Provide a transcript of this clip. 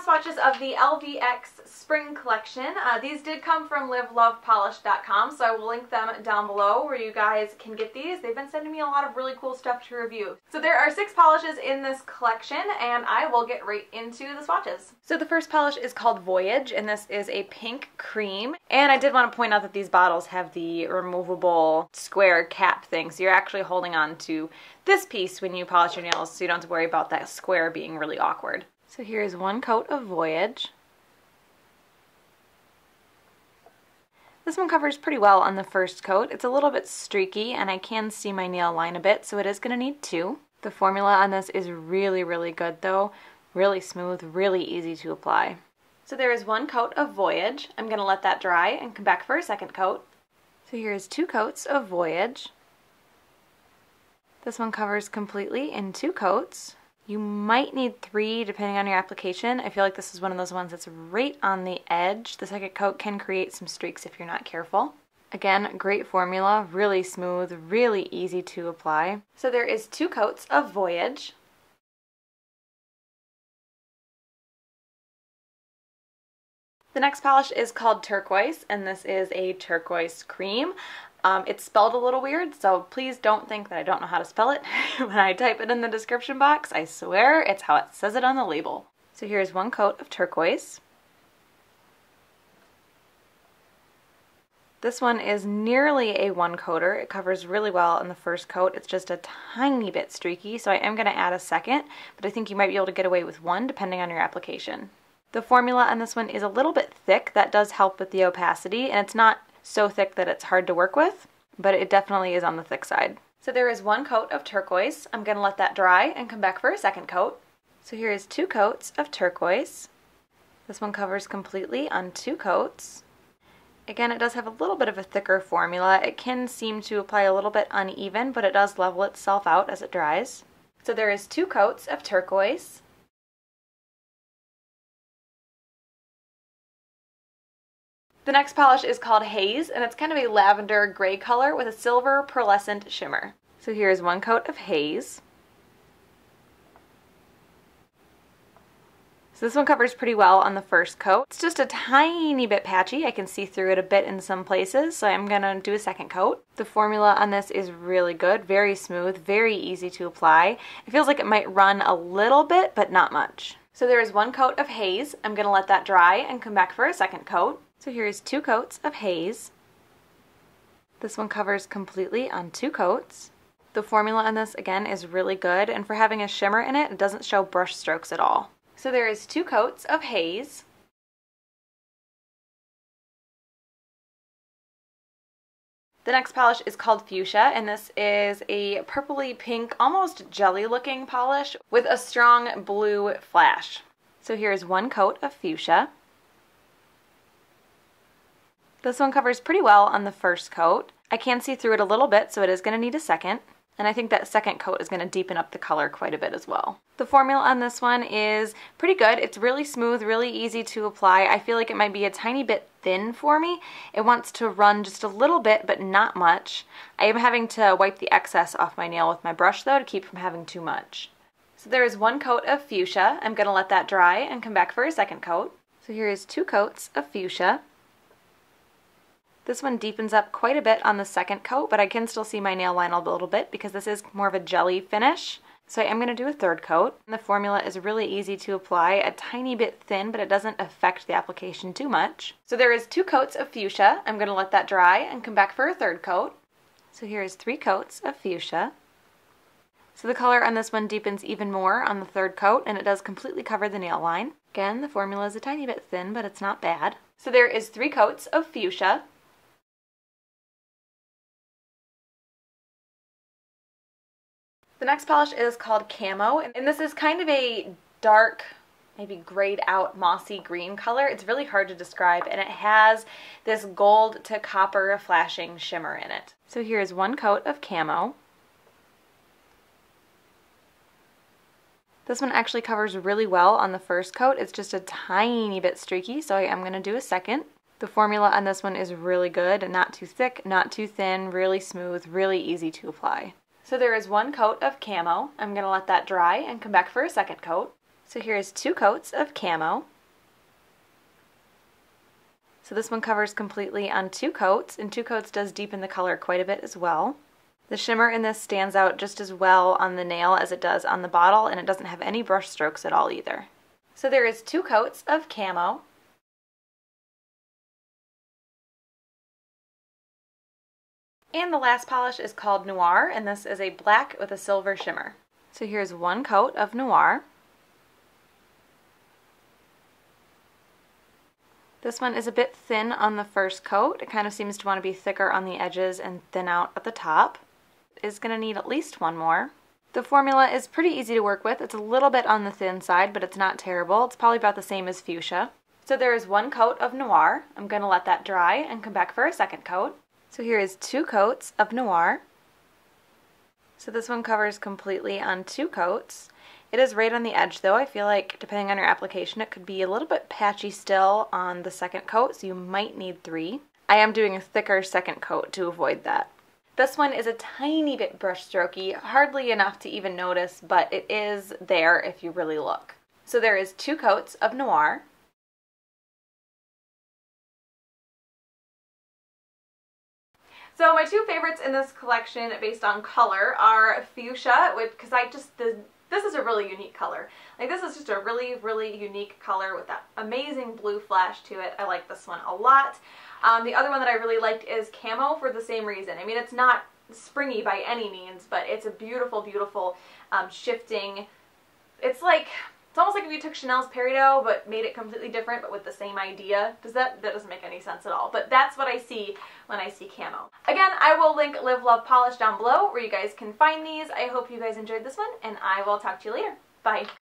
swatches of the LVX Spring Collection. These did come from livelovepolish.com, so I will link them down below where you guys can get these. They've been sending me a lot of really cool stuff to review. So there are 6 polishes in this collection, and I will get right into the swatches. So the first polish is called Voyage, and this is a pink cream. And I did want to point out that these bottles have the removable square cap thing, so you're actually holding on to this piece when you polish your nails, so you don't have to worry about that square being really awkward. So here's one coat of Voyage. This one covers pretty well on the first coat. It's a little bit streaky and I can see my nail line a bit, so it is going to need 2. The formula on this is really, really good though. Really smooth, really easy to apply. So there is one coat of Voyage. I'm going to let that dry and come back for a second coat. So here's 2 coats of Voyage. This one covers completely in 2 coats. You might need 3 depending on your application. I feel like this is one of those ones that's right on the edge. The second coat can create some streaks if you're not careful. Again, great formula, really smooth, really easy to apply. So there is 2 coats of Voyage. The next polish is called Turquoise, and this is a turquoise cream. It's spelled a little weird, so please don't think that I don't know how to spell it when I type it in the description box. I swear it's how it says it on the label. So here's one coat of Turquoise. This one is nearly a 1-coater. It covers really well on the first coat. It's just a tiny bit streaky, so I am going to add a second, but I think you might be able to get away with 1 depending on your application. The formula on this one is a little bit thick. That does help with the opacity, and it's not so thick that it's hard to work with, but it definitely is on the thick side. So there is 1 coat of Turquoise. I'm going to let that dry and come back for a second coat. So here is 2 coats of Turquoise. This one covers completely on 2 coats. Again, it does have a little bit of a thicker formula. It can seem to apply a little bit uneven, but it does level itself out as it dries. So there is 2 coats of Turquoise. The next polish is called Haze, and it's kind of a lavender gray color with a silver pearlescent shimmer. So here's 1 coat of Haze. So this one covers pretty well on the first coat. It's just a tiny bit patchy. I can see through it a bit in some places, so I'm going to do a second coat. The formula on this is really good, very smooth, very easy to apply. It feels like it might run a little bit, but not much. So there is 1 coat of Haze. I'm going to let that dry and come back for a second coat. So here's 2 coats of Haze. This one covers completely on 2 coats. The formula on this, again, is really good, and for having a shimmer in it, it doesn't show brush strokes at all. So there is 2 coats of Haze. The next polish is called Fuchsia, and this is a purpley pink, almost jelly looking polish with a strong blue flash. So here's 1 coat of Fuchsia. This one covers pretty well on the first coat. I can see through it a little bit, so it is going to need a second. And I think that second coat is going to deepen up the color quite a bit as well. The formula on this one is pretty good. It's really smooth, really easy to apply. I feel like it might be a tiny bit thin for me. It wants to run just a little bit, but not much. I am having to wipe the excess off my nail with my brush though to keep from having too much. So there is 1 coat of Fuchsia. I'm going to let that dry and come back for a second coat. So here is 2 coats of Fuchsia. This one deepens up quite a bit on the second coat, but I can still see my nail line a little bit because this is more of a jelly finish. So I am going to do a third coat. The formula is really easy to apply, a tiny bit thin, but it doesn't affect the application too much. So there is 2 coats of Fuchsia. I'm going to let that dry and come back for a third coat. So here is 3 coats of Fuchsia. So the color on this one deepens even more on the third coat, and it does completely cover the nail line. Again, the formula is a tiny bit thin, but it's not bad. So there is 3 coats of Fuchsia. The next polish is called Camo, and this is kind of a dark, maybe grayed out mossy green color. It's really hard to describe, and it has this gold to copper flashing shimmer in it. So here is 1 coat of Camo. This one actually covers really well on the first coat. It's just a tiny bit streaky, so I am going to do a second. The formula on this one is really good, not too thick, not too thin, really smooth, really easy to apply. So there is 1 coat of Camo. I'm going to let that dry and come back for a second coat. So here is 2 coats of Camo. So this one covers completely on 2 coats, and 2 coats does deepen the color quite a bit as well. The shimmer in this stands out just as well on the nail as it does on the bottle, and it doesn't have any brush strokes at all either. So there is 2 coats of Camo. And the last polish is called Noir, and this is a black with a silver shimmer. So here's 1 coat of Noir. This one is a bit thin on the first coat. It kind of seems to want to be thicker on the edges and thin out at the top. It is going to need at least 1 more. The formula is pretty easy to work with. It's a little bit on the thin side, but it's not terrible. It's probably about the same as Fuchsia. So there is 1 coat of Noir. I'm going to let that dry and come back for a second coat. So here is 2 coats of Noir. So this one covers completely on 2 coats. It is right on the edge though. I feel like depending on your application it could be a little bit patchy still on the second coat, so you might need 3. I am doing a thicker second coat to avoid that. This one is a tiny bit brush strokey, hardly enough to even notice, but it is there if you really look. So there is 2 coats of Noir. So my 2 favorites in this collection based on color are Fuchsia, because this is a really unique color. Like, this is just a really, really unique color with that amazing blue flash to it. I like this one a lot. The other one that I really liked is Camo for the same reason. I mean, it's not springy by any means, but it's a beautiful, beautiful shifting. It's almost like if you took Chanel's Peridot but made it completely different but with the same idea. That doesn't make any sense at all, but that's what I see when I see Camo. Again, I will link Live Love Polish down below where you guys can find these. I hope you guys enjoyed this one, and I will talk to you later. Bye.